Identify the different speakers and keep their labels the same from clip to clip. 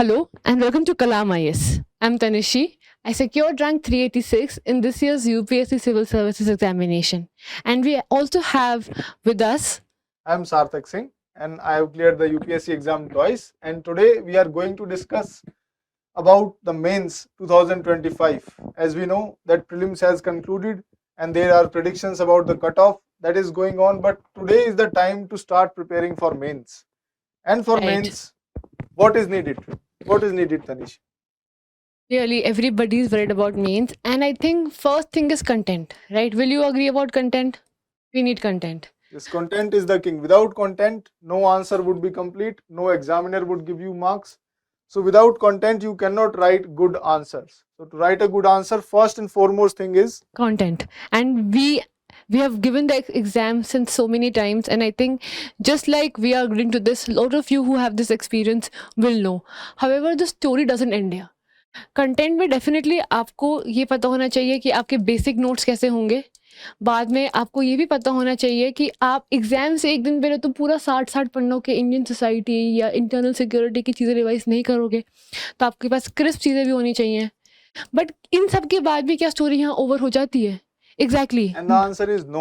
Speaker 1: Hello and welcome to Kalam IS. I'm Tanishi. I secured rank 386 in this year's UPSC Civil Services examination. And we also have with us.
Speaker 2: I'm Sarthak Singh and I have cleared the UPSC exam twice. And today we are going to discuss about the mains 2025. As we know that prelims has concluded and there are predictions about the cutoff that is going on. But today is the time to start preparing for mains. And for mains, what is needed? What is needed, Tanish?
Speaker 1: Really, everybody is worried about mains. And I think first thing is content, right? Will you agree about content? We need content.
Speaker 2: This content is the king. Without content, no answer would be complete. No examiner would give you marks. So without content, you cannot write good answers. So to write a good answer, first and foremost thing is
Speaker 1: content. And we have given the exam since so many times, and I think just like we are agreeing to this, a lot of you who have this experience will know. However, the story doesn't end here. Content में definitely आपको ये पता होना चाहिए कि आपके basic notes कैसे होंगे. बाद में आपको ये भी पता होना चाहिए कि आप एग्जाम से एक दिन पहले तो पूरा 60 पन्नों के इंडियन सोसाइटी या इंटरनल सिक्योरिटी की चीज़ें रिवाइज नहीं करोगे, तो आपके पास क्रिस्प चीज़ें भी होनी चाहिए. बट इन सब के बाद भी क्या स्टोरी यहाँ ओवर हो जाती है? Exactly.
Speaker 2: And the answer is no.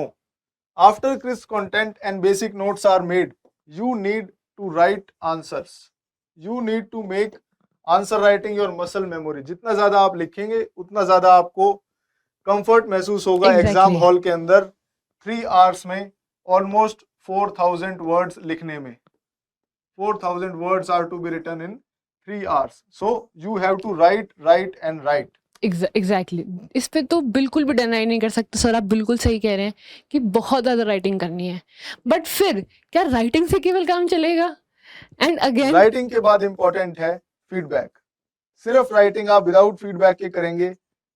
Speaker 2: After crisp content and basic notes are made, you need to write answers. You need to make answer writing your muscle memory. जितना ज्यादा आप लिखेंगे उतना ज्यादा आपको कंफर्ट महसूस होगा. एग्जाम हॉल के अंदर 3 आवर्स में ऑलमोस्ट 4000 वर्ड्स लिखने में. 4000 words are to be written in 3 hours. So you have to write and write.
Speaker 1: Exactly. इस पे तो बिल्कुल भी डिनाई नहीं कर सकते सर, आप बिल्कुल सही कह रहे हैं कि बहुत ज़्यादा राइटिंग करनी है. बट फिर क्या राइटिंग से केवल काम चलेगा? एंड अगेन
Speaker 2: राइटिंग के बाद इंपॉर्टेंट है फीडबैक. सिर्फ राइटिंग आप विदाउट फीडबैक के करेंगे,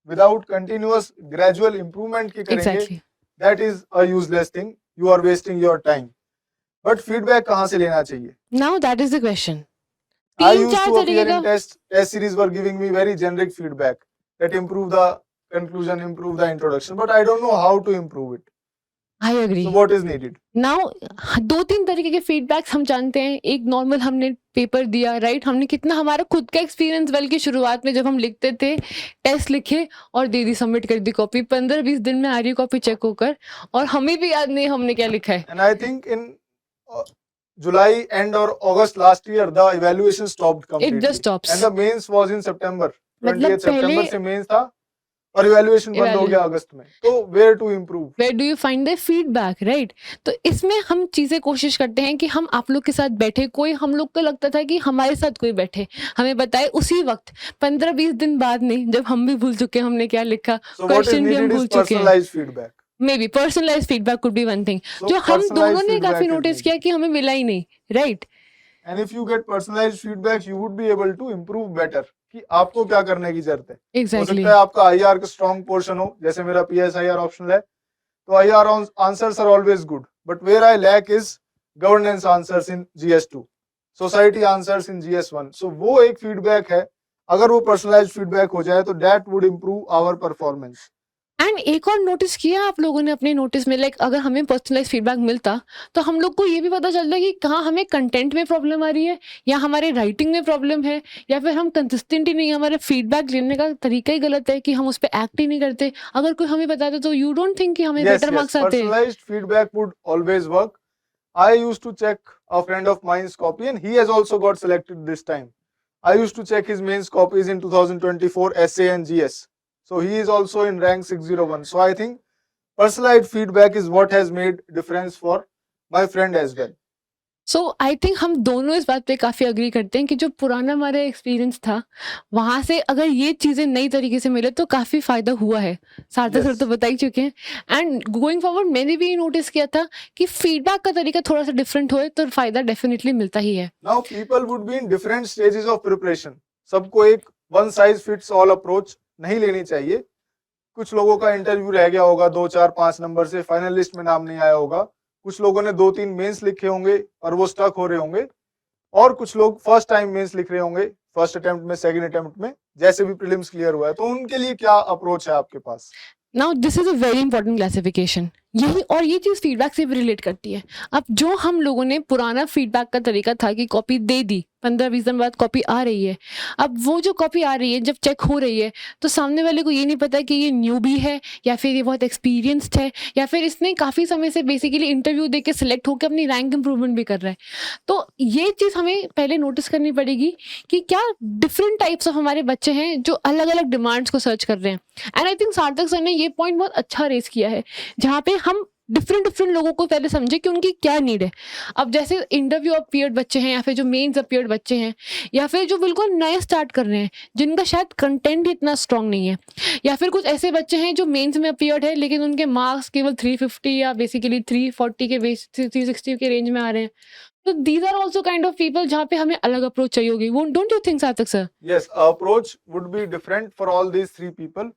Speaker 2: विदाउट कंटिन्यूअस ग्रेजुअल इंप्रूवमेंट के करेंगे, that is a useless thing. You are wasting your time. But feedback कहां से लेना चाहिए?
Speaker 1: Now that is the question.
Speaker 2: I used to appear in test series were giving me very generic feedback that improve the conclusion, improve the introduction, but I don't know how to improve it.
Speaker 1: I agree.
Speaker 2: So what is needed?
Speaker 1: Now, 2-3 तरीके के feedbacks हम जानते हैं. एक normal हमने paper दिया, right, हमने कितना हमारा खुद का एक्सपीरियंस, बल्कि शुरुआत में जब हम लिखते थे, टेस्ट लिखे और दे दी, सबमिट कर दी कॉपी. 15-20 दिन में आ रही कॉपी चेक होकर, और हमें भी याद नहीं हमने क्या लिखा है.
Speaker 2: And I think in July end or August last year the evaluation stopped completely.
Speaker 1: It just stops.
Speaker 2: And the mains was in September. 20th September से mains था और इवैल्यूएशन बंद हो गया अगस्त में. तो where to improve,
Speaker 1: where do you find the feedback, right? तो इसमें हम चीज़ें कोशिश करते हैं कि हम आप लोग के साथ बैठे, कोई हम लोग को लगता था कि हमारे साथ कोई बैठे, हमें बताए उसी वक्त. 15-20 दिन बाद नहीं, जब हम भी भूल चुके हमने क्या लिखा, क्वेश्चन भी हम भूल चुके हैं.
Speaker 2: Feedback,
Speaker 1: may be personalize feedback could be one thing, जो हम दोनों ने काफी नोटिस किया कि हमें मिला ही नहीं, right?
Speaker 2: And if you get personalized feedback you would be able to improve better कि आपको क्या करने की जरूरत है.
Speaker 1: Exactly.
Speaker 2: हो सकता है आपका आईआर का स्ट्रॉन्ग पोर्शन हो, जैसे मेरा पीएसआईआर ऑप्शनल है, तो IR answers are always good, but where I lack is governance answers in GS two, society answers in GS one. So वो एक फीडबैक है. अगर वो पर्सनलाइज्ड फीडबैक हो जाए तो that would improve our performance.
Speaker 1: And एक और नोटिस किया आप लोगों ने अपने नोटिस में, लाइक अगर हमें पर्सनलाइज फीडबैक मिलता तो हम लोग को ये भी पता चलता कि कहाँ हमें कंटेंट में प्रॉब्लम आ रही है, या हमारे राइटिंग में प्रॉब्लम है, या फिर हम कंसिस्टेंट ही नहीं, हमारा फीडबैक लेने का तरीका ही गलत है कि हम उस पर एक्ट ही नहीं करते. अगर कोई हमें बताता तो यू डोंट थिंक कि हमें बेटर मार्क्स आते हैं?
Speaker 2: Personalised feedback would always work. I used to check a friend of mine's copy and he has also got selected this time. I used to check his mains copies in 2024 SA and GS. So he is also in rank 601. So I think personalized feedback is what has made difference for my friend as well.
Speaker 1: So I think हम दोनों इस बात पे काफ़ी agree करते हैं कि जो पुराना हमारा एक्सपीरियंस था, वहाँ से अगर ये चीज़ें नई तरीके से मिले तो काफ़ी फ़ायदा हुआ है. सार्थक सर तो बता ही चुके हैं. एंड गोइंग फॉरवर्ड मैंने भी नोटिस किया था कि फीडबैक का तरीका थोड़ा सा डिफरेंट होए तो फ़ायदा डेफिनेटली मिलता ही है.
Speaker 2: Now people would be in different stages of preparation. सबको एक one size fits all approach नहीं लेनी चाहिए. कुछ लोगों का इंटरव्यू रह गया होगा 2, 4, 5 नंबर से, फाइनल लिस्ट में नाम नहीं आया होगा. कुछ लोगों ने 2-3 मेंस लिखे होंगे और वो स्टक हो रहे होंगे, और कुछ लोग फर्स्ट टाइम मेंस लिख रहे होंगे, फर्स्ट अटेम्प्ट में, सेकंड अटेम्प्ट में, जैसे भी प्रीलिम्स क्लियर हुआ है. तो उनके लिए क्या अप्रोच है आपके पास?
Speaker 1: Now this is a very important classification. यही, और ये चीज़ फीडबैक से भी रिलेट करती है। अब जो हम लोगों ने पुराना फीडबैक का तरीका था कि कॉपी दे दी, 15-20 दिन बाद कॉपी आ रही है। अब वो जो कॉपी आ रही है जब चेक हो रही है, तो सामने वाले को ये नहीं पता कि ये न्यूबी है या फिर ये बहुत एक्सपीरियंस्ड है या फिर इसने काफ़ी समय से बेसिकली इंटरव्यू दे के सिलेक्ट होकर अपनी रैंक इंप्रूवमेंट भी कर रहा है। तो ये चीज़ हमें पहले नोटिस करनी पड़ेगी कि क्या डिफरेंट टाइप्स ऑफ हमारे बच्चे हैं जो अलग-अलग डिमांड्स को सर्च कर रहे हैं। And I think Sarthak sir ने ये पॉइंट बहुत अच्छा रेज़ किया है, जहाँ पे हम डिफरेंट लोगों को पहले समझे कि उनकी क्या नीड है। अब जैसे इंटरव्यू अपीयर्ड बच्चे हैं या फिर जो मेंस अपीयर्ड बच्चे हैं या फिर जो बिल्कुल नए स्टार्ट कर रहे हैं, जिनका शायद कंटेंट ही इतना स्ट्रांग नहीं है, या फिर कुछ ऐसे बच्चे हैं जो मेंस में अपीयर्ड है लेकिन उनके मार्क्स केवल 350 या बेसिकली 340 के बेस 360 के रेंज में आ रहे हैं। तो these are also kind of people जहाँ पे हमें अलग अप्रोच चाहिए होगी। Don't you think Sarthak sir?
Speaker 2: Yes, approach would be different for all these three people.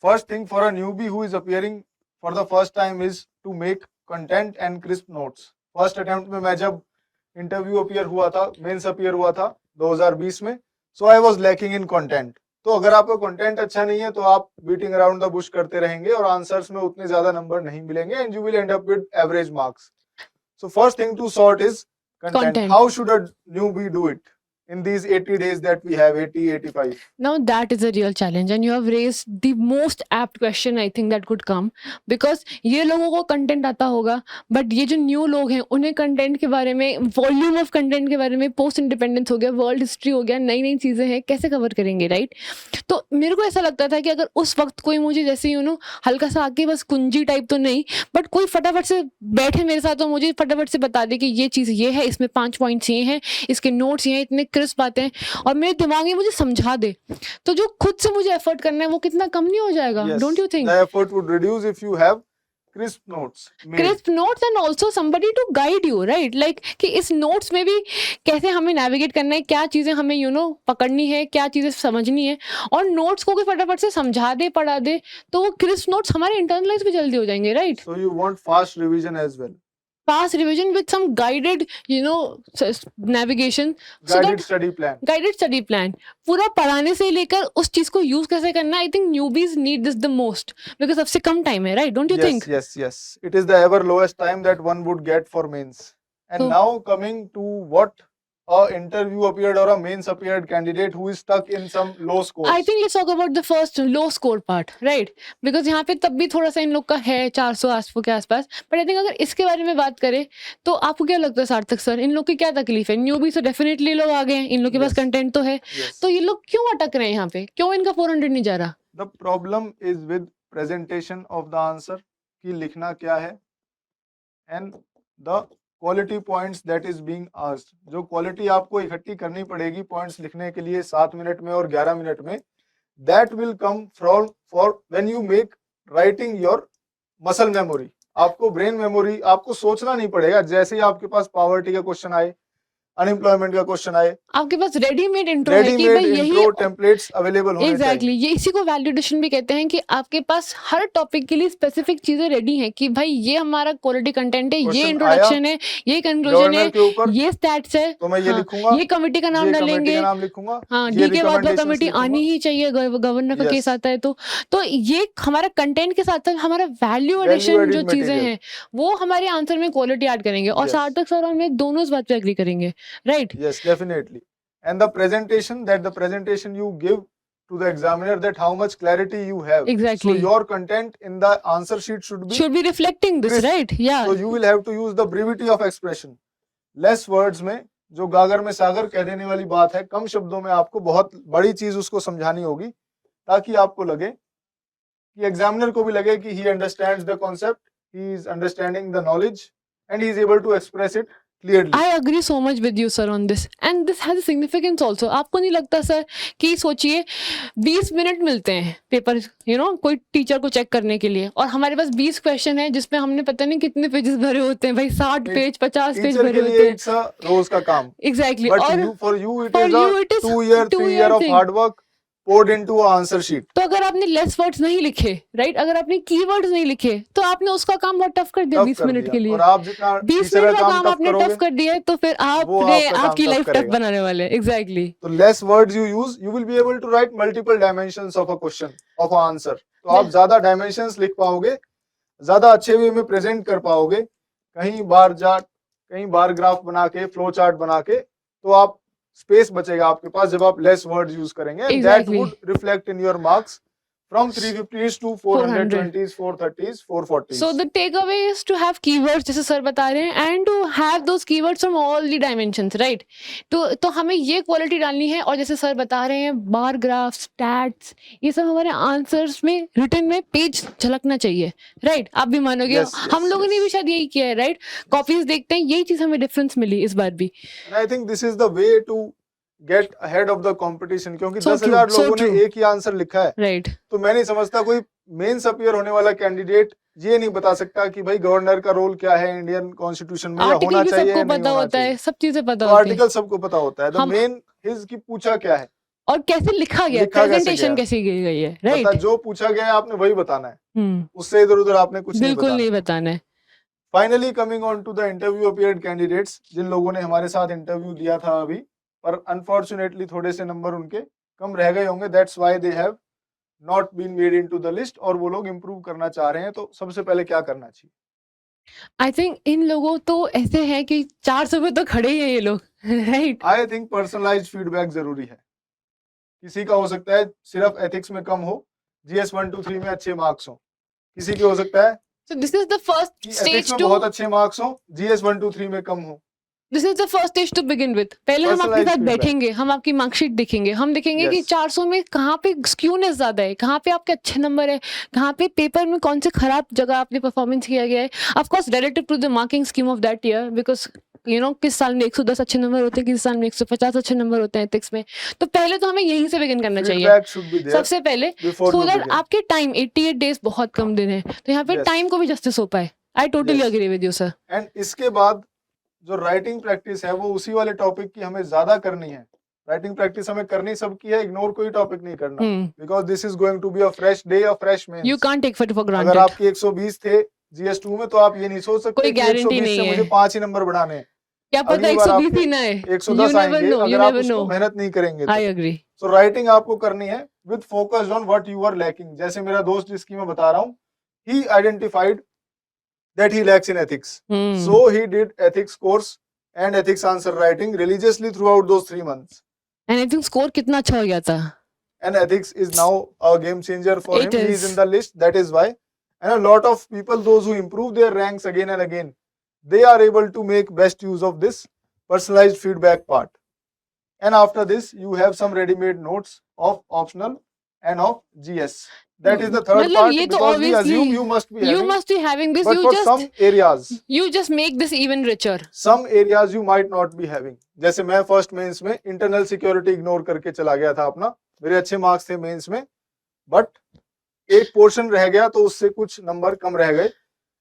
Speaker 2: First thing, for a newbie who is appearing for the first time is to make content and crisp notes. First attempt में मैं जब interview appear हुआ था, mains appear हुआ था 2020 में, so I was lacking in content. तो अगर आपका कंटेंट अच्छा नहीं है तो आप बीटिंग अराउंड द बुश करते रहेंगे और आंसर्स में उतने ज्यादा नंबर नहीं मिलेंगे and you will and up with average marks. So first thing to sort is content. How should a newbie do it in these 80 days that we have, 80, 85?
Speaker 1: Now that is a real challenge and you have raised the most apt question I think that could come, because ये लोगों को content आता होगा but ये जो new लोग हैं उन्हें कंटेंट के बारे में, वॉल्यूम ऑफ कंटेंट के बारे में, पोस्ट इंडिपेंडेंस हो गया, वर्ल्ड हिस्ट्री हो गया, नई नई चीज़ें हैं, कैसे कवर करेंगे, राइट? तो मेरे को ऐसा लगता था कि अगर उस वक्त कोई मुझे जैसे हल्का सा आके बस कुंजी टाइप तो नहीं, बट कोई फटाफट से बैठे मेरे साथ और मुझे फटाफट से बता दे कि ये चीज़ ये है, इसमें 5 पॉइंट्स ये हैं, इसके नोट्स ये हैं, इतने क्रिस्प बातें हैं, और मेरे दिमाग में मुझे समझा दे, तो जो खुद से मुझे एफर्ट करना है वो कितना कम नहीं हो जाएगा?
Speaker 2: Yes,
Speaker 1: don't you think?
Speaker 2: the effort would reduce if you have crisp notes made.
Speaker 1: Crisp notes and also somebody to guide you, right? Like कि इस नोट्स में भी कैसे हमें नेविगेट करना है, क्या चीज़ें हमें पकड़नी है, क्या चीज़ें समझनी है, और नोट्स को कोई फटाफट से समझा दे, पढ़ा दे, तो वो क्रिस्प नोट्स हमारे इंटरनलाइज भी जल्दी हो जाएंगे, right?
Speaker 2: So you want fast revision as well.
Speaker 1: Fast revision with some guided navigation, so
Speaker 2: Guided
Speaker 1: that
Speaker 2: study plan.
Speaker 1: Guided study plan पूरा पढ़ाने से लेकर उस चीज को यूज कैसे करना, I think newbies need this the most, because सबसे कम टाइम है, right? Don't you think?
Speaker 2: Yes. It is the ever lowest time that one would get for mains. And
Speaker 1: So-
Speaker 2: now coming to what a interview appeared or a mains appeared candidate who is stuck in some low scores.
Speaker 1: I think let's talk about the first low score part, right? Because यहाँ पे तब भी थोड़ा सा इन लोग का है 400 के आसपास, बट आई थिंक अगर इसके बारे में बात करें तो आपको क्या लगता है सार्थक सर, इन लोग की क्या तकलीफ है? न्यूबी तो डेफिनेटली लोग आ गए हैं, इन लोग के पास
Speaker 2: Yes.
Speaker 1: कंटेंट तो है,
Speaker 2: Yes.
Speaker 1: तो ये लोग क्यों अटक रहे हैं यहाँ पे? क्यों इनका 400 नहीं जा रहा?
Speaker 2: The problem is with presentation of the answer कि लिखना क्या है and the quality points that is being asked. जो क्वालिटी आपको इकट्ठी करनी पड़ेगी पॉइंट्स लिखने के लिए 7 मिनट में और 11 मिनट में, that will come from for when you make writing your muscle memory. आपको ब्रेन मेमोरी, आपको सोचना नहीं पड़ेगा. जैसे ही आपके पास पॉवर्टी का क्वेश्चन आए, अनएम्प्लॉयमेंट का क्वेश्चन आए,
Speaker 1: आपके पास रेडीमेड इंट्रो है कि
Speaker 2: रेडीमेड
Speaker 1: भाई यही
Speaker 2: इंट्रो टेम्पलेट्स अवेलेबल होने
Speaker 1: एग्जैक्टली
Speaker 2: चाहिए.
Speaker 1: ये इसी को वैल्यूडेशन भी कहते हैं कि आपके पास हर टॉपिक के लिए स्पेसिफिक चीजें रेडी हैं कि भाई ये हमारा क्वालिटी कंटेंट है, ये
Speaker 2: Question
Speaker 1: इंट्रोडक्शन है, ये कंक्लूजन है,
Speaker 2: गवर्नर के ऊपर
Speaker 1: ये स्टैट्स है,
Speaker 2: तो मैं ये
Speaker 1: हाँ,
Speaker 2: लिखूंगा,
Speaker 1: ये कमिटी का नाम
Speaker 2: ये कमेटी
Speaker 1: डालेंगे,
Speaker 2: का नाम लिखूंगा,
Speaker 1: हाँ,
Speaker 2: ये
Speaker 1: डी के बाद
Speaker 2: recommendations
Speaker 1: कमेटी
Speaker 2: लिखूंगा.
Speaker 1: आनी ही चाहिए, गवर्नर का
Speaker 2: Yes.
Speaker 1: केस आता है तो ये हमारा कंटेंट के साथ साथ हमारा वैल्यू एडिशन
Speaker 2: added
Speaker 1: जो चीजें
Speaker 2: material.
Speaker 1: हैं वो हमारे आंसर में क्वालिटी ऐड करेंगे, और
Speaker 2: Yes.
Speaker 1: सार्थक सर और मैं दोनों इस बात पे एग्री करेंगे, right?
Speaker 2: Yes, definitely. And the presentation you give to the examiner, that how much clarity you have.
Speaker 1: Exactly.
Speaker 2: So your content in the answer sheet should be.
Speaker 1: should be reflecting this,
Speaker 2: Crisp.
Speaker 1: right? Yeah.
Speaker 2: So you will have to use the brevity of expression. Less words में जो गागर में सागर कह देने वाली बात है, कम शब्दों में आपको बहुत बड़ी चीज उसको समझानी होगी, ताकि आपको लगे कि एग्जामिनर को भी लगे कि he understands the concept, he is understanding the knowledge, and he is able to express it clearly.
Speaker 1: I agree so much with you sir on this, and this has a significance also. आपको नहीं लगता sir कि सोचिए 20 minute मिलते हैं paper कोई teacher को check करने के लिए, और हमारे पास 20 क्वेश्चन है जिसमें हमने पता नहीं कितने पेजेस भरे होते हैं भाई, 60 पेज 50 पेज
Speaker 2: टीचर
Speaker 1: भरे
Speaker 2: के
Speaker 1: होते
Speaker 2: लिए
Speaker 1: हैं.
Speaker 2: it's a रोज का काम.
Speaker 1: एग्जैक्टली.
Speaker 2: But
Speaker 1: और
Speaker 2: for you it
Speaker 1: for
Speaker 2: is
Speaker 1: you
Speaker 2: a
Speaker 1: it is
Speaker 2: 2 year, 3 year of
Speaker 1: thing.
Speaker 2: hard work poured into a answer sheet.
Speaker 1: तो अगर आपने लेस वर्ड्स नहीं लिखे, राइट, अगर आपने कीवर्ड्स नहीं लिखे, तो आपने उसका काम बहुत टफ कर दिया
Speaker 2: टफ
Speaker 1: 20
Speaker 2: कर
Speaker 1: मिनट
Speaker 2: दिया.
Speaker 1: के लिए.
Speaker 2: और आप जितना
Speaker 1: 20
Speaker 2: टीचर
Speaker 1: मिनट
Speaker 2: का
Speaker 1: का
Speaker 2: काम
Speaker 1: काम
Speaker 2: टफ
Speaker 1: आपने टफ
Speaker 2: करोगे,
Speaker 1: कर दिया है, तो फिर
Speaker 2: वो
Speaker 1: आपने
Speaker 2: आपका काम
Speaker 1: आपकी
Speaker 2: टफ
Speaker 1: लाइफ टफ
Speaker 2: करेगा.
Speaker 1: बनाने वाले. एग्जैक्टली.
Speaker 2: तो less words you use, you will be able to write multiple dimensions of a question, of an answer. तो आप ज्यादा dimensions लिख पाओगे, ज्यादा अच्छे वे में प्रेजेंट कर पाओगे, कहीं बार ग्राफ बना के, फ्लो चार्ट बना के, तो आप स्पेस बचेगा आपके पास जब आप लेस वर्ड्स यूज करेंगे, and that
Speaker 1: Exactly.
Speaker 2: Would reflect in your marks from 350s to
Speaker 1: 400.
Speaker 2: 420s, 430s, 440s.
Speaker 1: So the takeaway is to have keywords जैसे सर बता रहे हैं, and to have those keywords from all the dimensions, right? तो हमें ये quality डालनी है, और जैसे सर बता रहे हैं बार ग्राफ, स्टैट्स, ये सब हमारे आंसर्स में, रिटन में पेज झलकना चाहिए, राइट? आप भी मानोगे,
Speaker 2: Yes, yes,
Speaker 1: हम लोगों ने भी शायद यही किया है, राइट? कॉपीज देखते हैं, यही चीज हमें डिफरेंस मिली इस बार भी.
Speaker 2: And I think this is the way to get ahead of the competition, क्योंकि
Speaker 1: So
Speaker 2: 10,000
Speaker 1: true, so
Speaker 2: लोगों ने
Speaker 1: true.
Speaker 2: एक ही आंसर लिखा है,
Speaker 1: राइट.
Speaker 2: तो मैं नहीं समझता कोई मेंस अपीयर होने वाला कैंडिडेट ये नहीं बता सकता कि भाई गवर्नर का रोल क्या है इंडियन कॉन्स्टिट्यूशन में, या
Speaker 1: आर्टिकल
Speaker 2: होना
Speaker 1: भी
Speaker 2: चाहिए या
Speaker 1: सबको
Speaker 2: नहीं
Speaker 1: पता
Speaker 2: होना
Speaker 1: होता है,
Speaker 2: चाहिए.
Speaker 1: सब चीजें पता
Speaker 2: तो
Speaker 1: होती है,
Speaker 2: आर्टिकल सबको पता होता है, द
Speaker 1: हम-
Speaker 2: मेन हिज की पूछा क्या है,
Speaker 1: और कैसे लिखा गया,
Speaker 2: लिखा कैसे
Speaker 1: प्रेजेंटेशन
Speaker 2: गया?
Speaker 1: कैसी की गई है,
Speaker 2: पता
Speaker 1: राइट?
Speaker 2: जो पूछा गया है आपने वही बताना है, उससे इधर उधर आपने कुछ नहीं
Speaker 1: बिल्कुल
Speaker 2: बताना.
Speaker 1: नहीं बताना है.
Speaker 2: Finally coming on to the interview appeared candidates, जिन लोगों ने हमारे साथ इंटरव्यू दिया था अभी, पर अनफॉर्चुनेटली थोड़े से नंबर उनके कम रह गए होंगे, that's why they have not been made into the list, और वो लोग इम्प्रूव करना चाह रहे हैं. तो सबसे पहले क्या करना चाहिए?
Speaker 1: आई थिंक इन लोगों तो ऐसे हैं कि 400 पे तो खड़े ही हैं ये लोग, right?
Speaker 2: I think personalised feedback जरूरी है. किसी का हो सकता है सिर्फ एथिक्स में कम हो, GS 1 2 3 में अच्छे मार्क्स हो, किसी के हो सकता है
Speaker 1: So this is the first
Speaker 2: कि
Speaker 1: stage
Speaker 2: एथिक्स में
Speaker 1: to
Speaker 2: बहुत अच्छे मार्क्स हो, GS 1 2 3 में कम हो.
Speaker 1: this is the first stage to begin with. पहले हम आपके
Speaker 2: Personalized
Speaker 1: साथ
Speaker 2: feedback.
Speaker 1: बैठेंगे, हम आपकी मार्कशीट देखेंगे, हम देखेंगे कि
Speaker 2: Yes.
Speaker 1: 400 में कहाँ पे स्क्यूनेस ज्यादा है, कहाँ पे आपके अच्छे नंबर है, कहाँ पे पेपर में कौन से खराब जगह आपने परफॉर्मेंस किया गया है. Of course relative to the marking scheme of that year, because you know किस साल में 110 अच्छे नंबर होते हैं, किस साल में 150 अच्छे नंबर होते हैं एथिक्स में. तो पहले तो हमें यहीं से बिगिन करना चाहिए
Speaker 2: फीडबैक शुड बी देयर
Speaker 1: सबसे पहले,
Speaker 2: before
Speaker 1: so
Speaker 2: you
Speaker 1: that
Speaker 2: begin.
Speaker 1: आपके टाइम 88 डेज बहुत कम दिन है, तो यहाँ पे
Speaker 2: Yes.
Speaker 1: टाइम को भी जस्टिस हो पाए. I totally
Speaker 2: Yes.
Speaker 1: Agree with you sir.
Speaker 2: And इसके बाद जो राइटिंग प्रैक्टिस है वो उसी वाले टॉपिक की हमें ज्यादा करनी है. राइटिंग प्रैक्टिस हमें करनी सबकी है, इग्नोर कोई टॉपिक नहीं करना, because this is going to be a fresh day, a fresh
Speaker 1: you
Speaker 2: mains.
Speaker 1: Can't take for
Speaker 2: अगर
Speaker 1: ग्रांटेड.
Speaker 2: आपकी 120 थे GS2 में, तो आप ये नहीं सोच सकते
Speaker 1: कोई
Speaker 2: कि
Speaker 1: guarantee
Speaker 2: 120
Speaker 1: नहीं
Speaker 2: से
Speaker 1: है.
Speaker 2: मुझे 5 ही नंबर बढ़ाने हैं.
Speaker 1: क्या पता
Speaker 2: अगली बार
Speaker 1: 120
Speaker 2: आपके
Speaker 1: ही ना है.
Speaker 2: 110 आएंगे अगर आप उसको मेहनत नहीं करेंगे.
Speaker 1: I agree.
Speaker 2: सो राइटिंग आपको करनी है with focus on what you are lacking. जैसे मेरा दोस्त जिसकी मैं बता रहा हूँ, he identified that he lacks in ethics, so he did ethics course and ethics answer writing religiously throughout those 3 months.
Speaker 1: And I think score कितना अच्छा हो गया था.
Speaker 2: And ethics is now a game changer for
Speaker 1: It
Speaker 2: him. He
Speaker 1: is.
Speaker 2: is in the list. That is why. And a lot of people, those who improve their ranks again and again, they are able to make best use of this personalized feedback part. And after this, you have some ready-made notes of optional and of GS. That is the third
Speaker 1: मतलब
Speaker 2: part,
Speaker 1: ये तो
Speaker 2: because we
Speaker 1: obviously
Speaker 2: assume you must be
Speaker 1: you
Speaker 2: having.
Speaker 1: must be having this.
Speaker 2: But for some areas,
Speaker 1: you just make this even richer.
Speaker 2: some areas you might not be having. जैसे मैं first mains में internal security ignore करके चला गया था अपना, मेरे अच्छे मार्क्स थे मेंस में, बट एक पोर्शन रह गया तो उससे कुछ नंबर कम रह गए,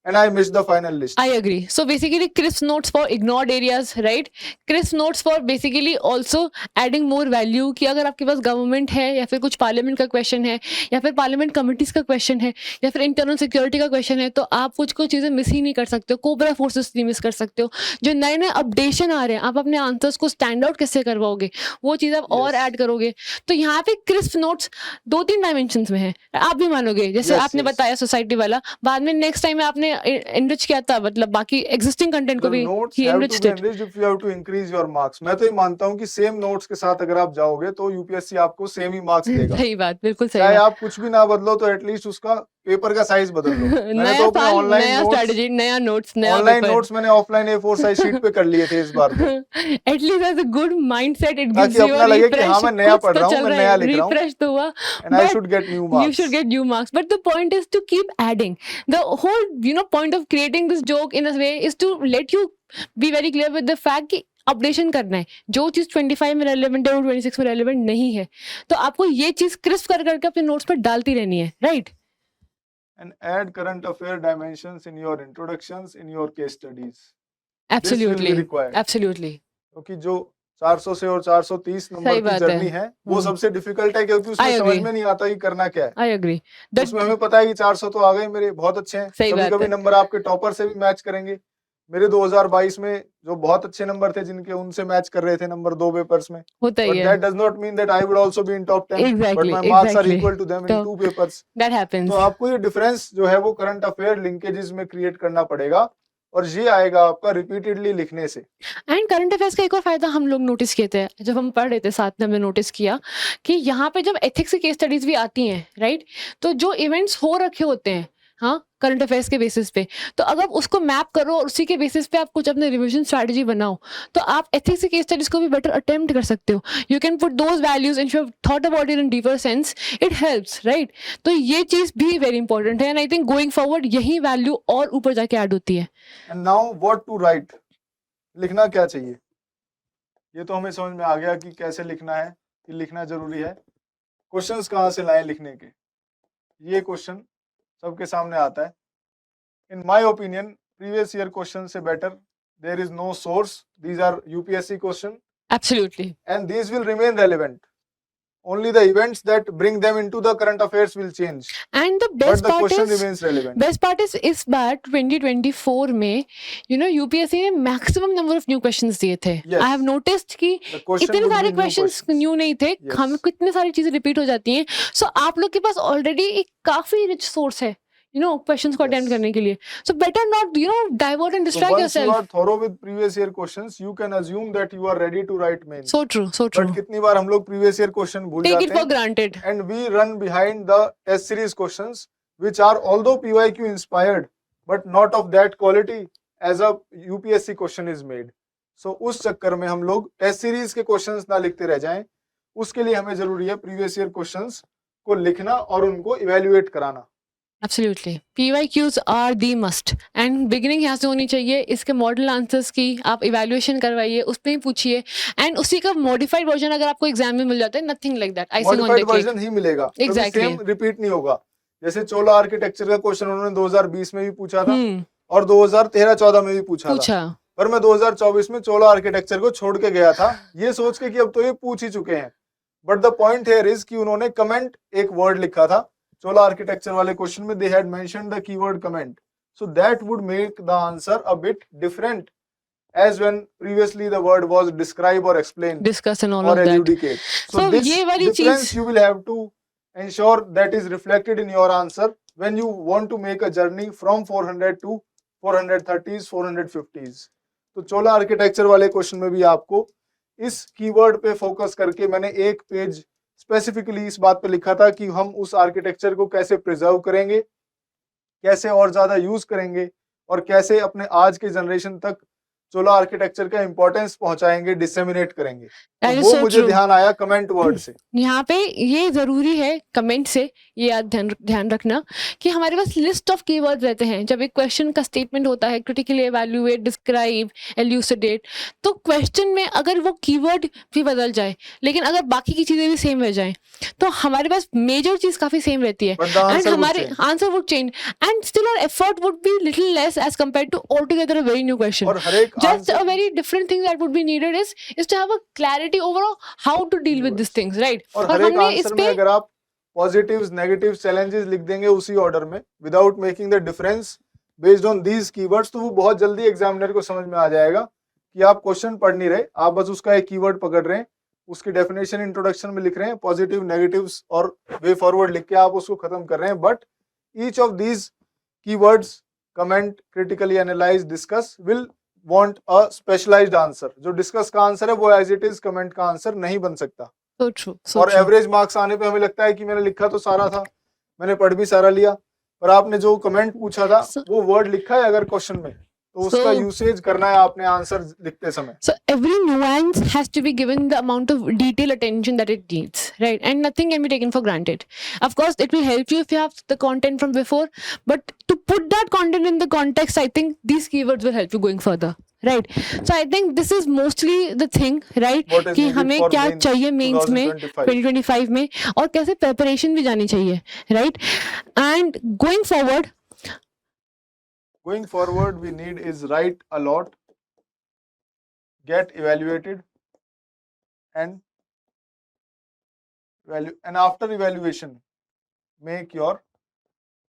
Speaker 2: and I missed the final list.
Speaker 1: I agree. So basically, crisp notes for ignored areas, right? Crisp notes for basically also adding more value कि अगर आपके पास गवर्नमेंट है, या फिर कुछ पार्लियामेंट का क्वेश्चन है, या फिर पार्लियामेंट कमिटीज का क्वेश्चन है, या फिर इंटरनल सिक्योरिटी का क्वेश्चन है, तो आप कुछ कुछ चीज़ें मिस ही नहीं कर सकते हो. कोबरा फोर्सेस नहीं मिस कर सकते हो. जो नए नए अपडेशन आ रहे हैं, आप अपने आंसर्स को स्टैंड आउट कैसे करवाओगे, वो चीज़ आप और
Speaker 2: Yes.
Speaker 1: ऐड करोगे. तो यहाँ पे क्रिस्प नोट्स 2-3 डायमेंशंस में है. आप भी मानोगे, जैसे
Speaker 2: Yes,
Speaker 1: आपने
Speaker 2: yes.
Speaker 1: बताया सोसाइटी वाला, बाद में नेक्स्ट टाइम आपने एनरिच किया था, मतलब बाकी एग्जिस्टिंग कंटेंट को
Speaker 2: The
Speaker 1: भी
Speaker 2: notes
Speaker 1: he
Speaker 2: have to
Speaker 1: enriched
Speaker 2: be
Speaker 1: it.
Speaker 2: enriched if you have to increase your marks. मैं तो ये मानता हूँ कि सेम नोट्स के साथ अगर आप जाओगे तो यूपीएससी आपको सेम ही मार्क्स देगा.
Speaker 1: सही बात, बिल्कुल सही
Speaker 2: चाहे
Speaker 1: बात.
Speaker 2: आप कुछ भी ना बदलो तो एटलीस्ट उसका पेपर का साइज बदल लो. मैंने
Speaker 1: नया
Speaker 2: तो अपने
Speaker 1: साल,
Speaker 2: ऑनलाइन
Speaker 1: नया
Speaker 2: नोट्स
Speaker 1: स्ट्रेटजी, नया नोट्स, नया
Speaker 2: ऑनलाइन
Speaker 1: पेपर.
Speaker 2: नोट्स मैंने ऑफलाइन A4 साइज शीट पे कर लिए थे इस बार तो,
Speaker 1: at least as a good mindset it gives
Speaker 2: ताकि
Speaker 1: यू
Speaker 2: अपना
Speaker 1: अ
Speaker 2: लगे कि हाँ
Speaker 1: रिफ्रेश.
Speaker 2: मैं नया
Speaker 1: कुछ
Speaker 2: पढ़
Speaker 1: तो
Speaker 2: रहा हूँ,
Speaker 1: चल
Speaker 2: मैं
Speaker 1: रहा
Speaker 2: नया
Speaker 1: है,
Speaker 2: लिख रहा हूँ,
Speaker 1: रिफ्रेश तो हुआ.
Speaker 2: and I
Speaker 1: But
Speaker 2: should get new
Speaker 1: you
Speaker 2: marks.
Speaker 1: should get new marks. But the point is to keep adding. The whole, you know, point of creating this joke in a way is to let you be very clear with the fact कि updation करना है. जो चीज 25 में relevant है वो 26 में relevant नहीं है, तो आपको ये चीज क्रिस्प कर करके अपने नोट्स पर डालती रहनी है, right?
Speaker 2: And add current affair dimensions in your introductions, in your case studies. This will
Speaker 1: absolutely,
Speaker 2: be required.
Speaker 1: Absolutely.
Speaker 2: क्योंकि जो 400 से और 430 नंबर
Speaker 1: सही
Speaker 2: की
Speaker 1: बात है.
Speaker 2: जर्नी है वो सबसे डिफिकल्ट है, क्योंकि
Speaker 1: I
Speaker 2: उसमें समझ
Speaker 1: agree.
Speaker 2: में नहीं आता कि करना क्या है.
Speaker 1: I agree.
Speaker 2: उसमें हमें पता है कि 400 तो आ गए मेरे, बहुत अच्छे हैं.
Speaker 1: सही
Speaker 2: कभी
Speaker 1: बात
Speaker 2: कभी
Speaker 1: है.
Speaker 2: नंबर आपके टॉपर से भी मैच करेंगे. मेरे 2022 में जो बहुत अच्छे नंबर थे जिनके, उनसे मैच कर रहे थे नंबर 2 पेपर्स में,
Speaker 1: होता
Speaker 2: but
Speaker 1: ही है.
Speaker 2: that does not mean that I would also be in top 10, but
Speaker 1: Exactly,
Speaker 2: my marks are
Speaker 1: exactly.
Speaker 2: equal to them in
Speaker 1: तो
Speaker 2: 2 papers.
Speaker 1: that happens.
Speaker 2: तो आपको ये डिफरेंस जो है वो करंट अफेयर लिंकेजेस में क्रिएट करना पड़ेगा, और ये आएगा आपका रिपीटेडली लिखने से.
Speaker 1: एंड करंट अफेयर्स का एक और फायदा हम लोग नोटिस किए थे, जब हम पढ़ रहे थे साथ में हमने नोटिस किया कि यहाँ पे जब एथिक्स की केस स्टडीज भी आती हैं, राइट, तो जो इवेंट्स हो रखे होते हैं, हाँ, करंट अफेयर्स के बेसिस पे, तो अगर उसको मैप करो और उसी के बेसिस पे आप कुछ अपने रिवीजन स्ट्रैटेजी बनाओ, तो आप एथिक्स की केस स्टडीज को भी बेटर अटेम्प्ट कर सकते हो. You can put those values in you have thought about it in deeper sense, it helps, right. तो ये चीज भी वेरी इंपॉर्टेंट है, and I think going forward यही वैल्यू और ऊपर जाके ऐड होती है.
Speaker 2: And now what to write, लिखना क्या चाहिए, ये तो हमें समझ में आ गया कि कैसे लिखना है, कि लिखना जरूरी है. क्वेश्चंस कहाँ से लाएं लिखने के, ये क्वेश्चन सबके सामने आता है. In my opinion previous year question से better there is no source. These are UPSC question
Speaker 1: Absolutely.
Speaker 2: and these will remain relevant. Only the events that bring them into the current affairs will change,
Speaker 1: And the
Speaker 2: but
Speaker 1: best
Speaker 2: the
Speaker 1: part
Speaker 2: question
Speaker 1: is,
Speaker 2: remains relevant.
Speaker 1: Best part इस बार 2024 में UPSC ने maximum number of new questions दिए थे.
Speaker 2: Yes.
Speaker 1: I have noticed कि
Speaker 2: The question
Speaker 1: इतने
Speaker 2: would
Speaker 1: सारे
Speaker 2: be new
Speaker 1: questions
Speaker 2: questions.
Speaker 1: New नहीं थे.
Speaker 2: Yes.
Speaker 1: हमें कितने सारी चीजें रिपीट हो जाती हैं. सो आप लोग के पास ऑलरेडी एक काफी रिच सोर्स है क्वेश्चंस को
Speaker 2: Yes.
Speaker 1: अटेम्प्ट करने के लिए. So better not divert and
Speaker 2: So
Speaker 1: distract
Speaker 2: once you
Speaker 1: yourself.
Speaker 2: are thorough with previous year questions, you can assume that you are ready to write mains.
Speaker 1: So true, so true.
Speaker 2: But कितनी बार हम लोग previous year question भूल
Speaker 1: take
Speaker 2: जाते
Speaker 1: it for
Speaker 2: हैं,
Speaker 1: granted.
Speaker 2: and we run behind the test series questions, which are although PYQ inspired, but not of that quality as a UPSC question is made. So उस चक्कर में हम लोग test series के questions ना लिखते रह जाएं. उसके लिए हमें जरूरी है प्रीवियस ईयर क्वेश्चंस को लिखना और उनको इवेल्युएट कराना.
Speaker 1: Absolutely. PYQs are the must. And beginning यहाँ से होनी चाहिए. इसके मॉडल आंसर्स की आप इवैल्यूएशन करवाइए, उसमें ही पूछिए, एंड उसी का मॉडिफाइड वर्जन अगर आपको एग्जाम में मिल जाता है, nothing like that, icing on the
Speaker 2: modified
Speaker 1: cake.
Speaker 2: Version ही मिलेगा,
Speaker 1: Exactly.
Speaker 2: सेम रिपीट नहीं होगा. जैसे चोला आर्किटेक्चर का क्वेश्चन उन्होंने 2020 में भी पूछा था
Speaker 1: हम्म,
Speaker 2: और 2013-14 में भी पूछा था,
Speaker 1: पूछा.
Speaker 2: पर मैं 2024 में चोला आर्किटेक्चर को छोड़ के गया था, ये सोच के कि अब तो ये पूछ ही चुके हैं. But the point here is कि उन्होंने कमेंट एक वर्ड लिखा था चोला आर्किटेक्चर वाले क्वेश्चन में. They had mentioned the keyword comment, so that would make the answer a bit different as when previously the word was describe or explain
Speaker 1: discuss and all
Speaker 2: or
Speaker 1: of that.
Speaker 2: adjudicate. So
Speaker 1: So,
Speaker 2: this
Speaker 1: ये वाली
Speaker 2: difference
Speaker 1: चीज
Speaker 2: you will have to ensure that is reflected in your answer when you want to make a journey from 400 to 430s 450s. तो चोला architecture वाले question में भी आपको इस keyword पे फोकस करके मैंने एक पेज स्पेसिफिकली इस बात पे लिखा था कि हम उस आर्किटेक्चर को कैसे प्रिजर्व करेंगे, कैसे और ज्यादा यूज करेंगे, और कैसे अपने आज के जनरेशन तक चोला आर्किटेक्चर का इंपॉर्टेंस पहुंचाएंगे, डिसेमिनेट करेंगे. तो
Speaker 1: That is
Speaker 2: वो
Speaker 1: so
Speaker 2: मुझे
Speaker 1: true.
Speaker 2: ध्यान आया कमेंट वर्ड से.
Speaker 1: यहाँ पे ये जरूरी है कमेंट से ये याद ध्यान रखना कि हमारे पास लिस्ट ऑफ कीवर्ड्स रहते हैं. जब एक क्वेश्चन का स्टेटमेंट होता है क्रिटिकली एवैल्यूएट, डिस्क्राइब, एल्यूसिडेट, तो क्वेश्चन में अगर वो कीवर्ड भी बदल जाए लेकिन अगर बाकी की चीजें भी सेम रह जाएं, तो हमारे पास मेजर चीज काफी सेम रहती है.
Speaker 2: But the
Speaker 1: and
Speaker 2: answer would
Speaker 1: हमारे
Speaker 2: change.
Speaker 1: Answer would change and still our effort would be little less as compare to altogether a very new question.
Speaker 2: और हर एक
Speaker 1: Just a
Speaker 2: answer
Speaker 1: very different thing that would be needed is to have a clarity overall how to deal with these things, right?
Speaker 2: और
Speaker 1: और
Speaker 2: हर एक
Speaker 1: हमने इस
Speaker 2: answer में
Speaker 1: पे
Speaker 2: अगर आप पॉजिटिव्स नेगेटिव्स चैलेंजेस लिख देंगे उसी ऑर्डर में without making the difference based on these keywords, तो वो बहुत जल्दी एग्जामिनर को समझ में आ जाएगा कि आप क्वेश्चन पढ़ नहीं रहे, आप बस उसका एक कीवर्ड पकड़ रहे हैं, उसकी डेफिनेशन इंट्रोडक्शन में लिख रहे हैं, पॉजिटिव नेगेटिव्स और वे फॉरवर्ड लिख के आप उसको खत्म कर रहे हैं. But each of these keywords comment, critically analyse, discuss will want a specialised answer. जो डिस्कस का आंसर है वो एज इट इज कमेंट का आंसर नहीं बन सकता.
Speaker 1: so true, so
Speaker 2: और
Speaker 1: true.
Speaker 2: एवरेज मार्क्स आने पे हमें लगता है कि मैंने लिखा तो सारा था, मैंने पढ़ भी सारा लिया, पर आपने जो कमेंट पूछा था
Speaker 1: So-
Speaker 2: वो वर्ड लिखा है अगर क्वेश्चन में, तो उसका
Speaker 1: So-
Speaker 2: यूसेज करना है आपने आंसर लिखते समय.
Speaker 1: So every nuance has to be given the amount of detailed attention that it needs, right? And nothing can be taken for granted. Of course, it will help you if you have the content from before, but to put that content in the context, I think these keywords will help you going further, right? So I think this is mostly the thing, right?
Speaker 2: What is
Speaker 1: कि
Speaker 2: needed
Speaker 1: हमें
Speaker 2: for
Speaker 1: क्या
Speaker 2: mains
Speaker 1: चाहिए mains में
Speaker 2: 2025.
Speaker 1: 2025 में, और कैसे preparation भी जानी चाहिए, right? And going forward,
Speaker 2: Going forward, we need is write a lot, get evaluated, and after evaluation, make your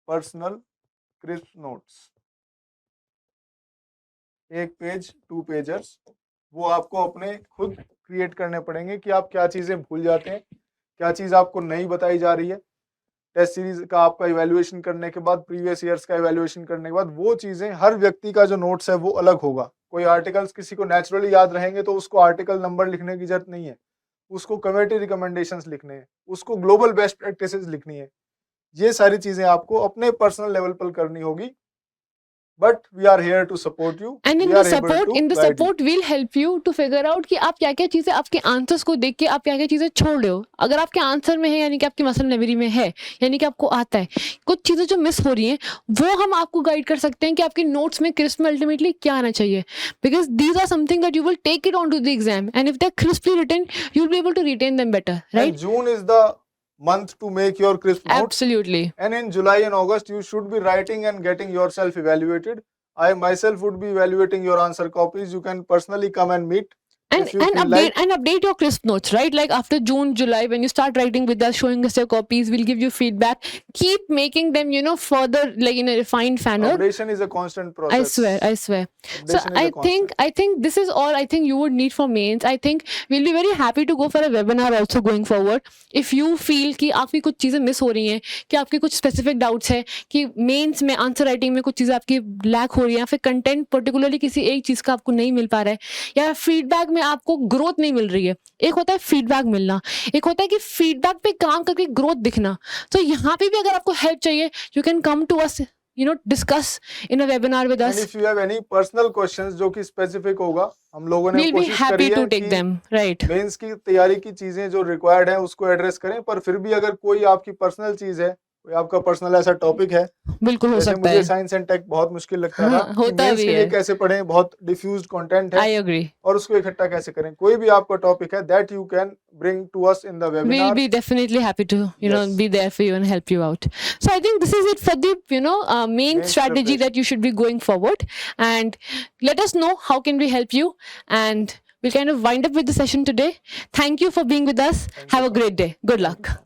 Speaker 2: personal crisp notes. एक पेज 2 पेजर्स, वो आपको अपने खुद क्रिएट करने पड़ेंगे कि आप क्या चीज़ें भूल जाते हैं, क्या चीज़ आपको नहीं बताई जा रही है। टेस्ट सीरीज का आपका इवैल्यूएशन करने के बाद, प्रीवियस ईयर्स का इवैल्यूएशन करने के बाद, वो चीज़ें हर व्यक्ति का जो नोट्स है वो अलग होगा। कोई आर्टिकल्स किसी को नेचुरली याद रहेंगे तो उसको आर्टिकल नंबर लिखने की जरूरत नहीं है, उसको कमेटी रिकमेंडेशंस लिखने हैं, उसको ग्लोबल बेस्ट प्रैक्टिसेस लिखनी है। ये सारी चीज़ें आपको अपने पर्सनल लेवल पर करनी होगी, but we are here to support you,
Speaker 1: and
Speaker 2: we
Speaker 1: in the
Speaker 2: are able
Speaker 1: support
Speaker 2: to
Speaker 1: in the
Speaker 2: guide you.
Speaker 1: Support will help you to figure out कि आप क्या क्या चीज़ें आपके आंसर्स को देख के आप क्या क्या चीज़ें छोड़ रहे हो। अगर आपके आंसर में है यानी कि आपकी मसल मेमोरी में है, यानी कि आपको आता है, कुछ चीज़ें जो मिस हो रही हैं वो हम आपको गाइड कर सकते हैं कि आपके नोट्स में क्रिस्प में अल्टीमेटली क्या आना चाहिए, because these are something that you will take it on to the exam and if they are crisply written you will be able to retain them better,
Speaker 2: And
Speaker 1: right?
Speaker 2: June is the month to make your crisp notes.
Speaker 1: Absolutely.
Speaker 2: And in July and August, you should be writing and getting yourself evaluated. I myself would be evaluating your answer copies. You can personally come and meet
Speaker 1: And
Speaker 2: if you
Speaker 1: and
Speaker 2: feel
Speaker 1: update
Speaker 2: like.
Speaker 1: and update your crisp notes, right? Like after June, July, when you start writing with us, showing us your copies, we'll give you feedback. Keep making them, further like in a refined manner.
Speaker 2: Updation is a constant
Speaker 1: I
Speaker 2: process.
Speaker 1: swear, I swear. So
Speaker 2: Updation is a constant.
Speaker 1: I think this is all I think you would need for mains. I think we'll be very happy to go for a webinar also going forward. If you feel कि आपकी कुछ चीज़ें miss हो रही हैं, कि आपके कुछ स्पेसिफिक डाउट्स हैं, कि मेंस में आंसर राइटिंग में कुछ चीज़ें आपकी लैक हो रही हैं, या फिर कंटेंट पर्टिकुलरली किसी एक चीज़ का आपको नहीं मिल पा रहा है, या फीडबैक में आपको ग्रोथ नहीं मिल रही है। एक होता है फीडबैक मिलना, एक होता है कि फीडबैक पे काम करके ग्रोथ दिखना। तो यहाँ पे भी अगर आपको हेल्प चाहिए, you can come to us, discuss in a webinar with
Speaker 2: And
Speaker 1: us.
Speaker 2: if you have any personal questions जो कि specific होगा, हम लोगों ने
Speaker 1: We'll be
Speaker 2: कोशिश
Speaker 1: happy
Speaker 2: करी
Speaker 1: to
Speaker 2: है
Speaker 1: take
Speaker 2: कि
Speaker 1: them, right?
Speaker 2: मेंस की तैयारी की चीजें जो रिक्वायर्ड है उसको एड्रेस करें, पर फिर भी अगर कोई आपकी पर्सनल चीज है, कोई आपका पर्सनल ऐसा टॉपिक है,
Speaker 1: बिल्कुल हो
Speaker 2: जैसे
Speaker 1: सकता
Speaker 2: मुझे
Speaker 1: है।
Speaker 2: साइंस एंड टेक बहुत मुश्किल लगता था
Speaker 1: हाँ,
Speaker 2: कि
Speaker 1: होता
Speaker 2: मेंस
Speaker 1: भी
Speaker 2: के लिए
Speaker 1: है।
Speaker 2: कैसे पढ़ें, बहुत डिफ्यूज्ड कंटेंट है
Speaker 1: I agree.
Speaker 2: और उसको इकट्ठा कैसे करें। कोई भी आपका टॉपिक है, that you can bring to us in the
Speaker 1: We'll
Speaker 2: webinar.
Speaker 1: be definitely happy to,
Speaker 2: Yes.
Speaker 1: be there for you and help you out. So I think this is it for the, main strategy
Speaker 2: preparation.
Speaker 1: that you should be going forward. And let us know how can we help you. And we'll kind of wind up with the session today. Thank you for being with us.
Speaker 2: Thank you
Speaker 1: Have a
Speaker 2: so
Speaker 1: great day. Good luck.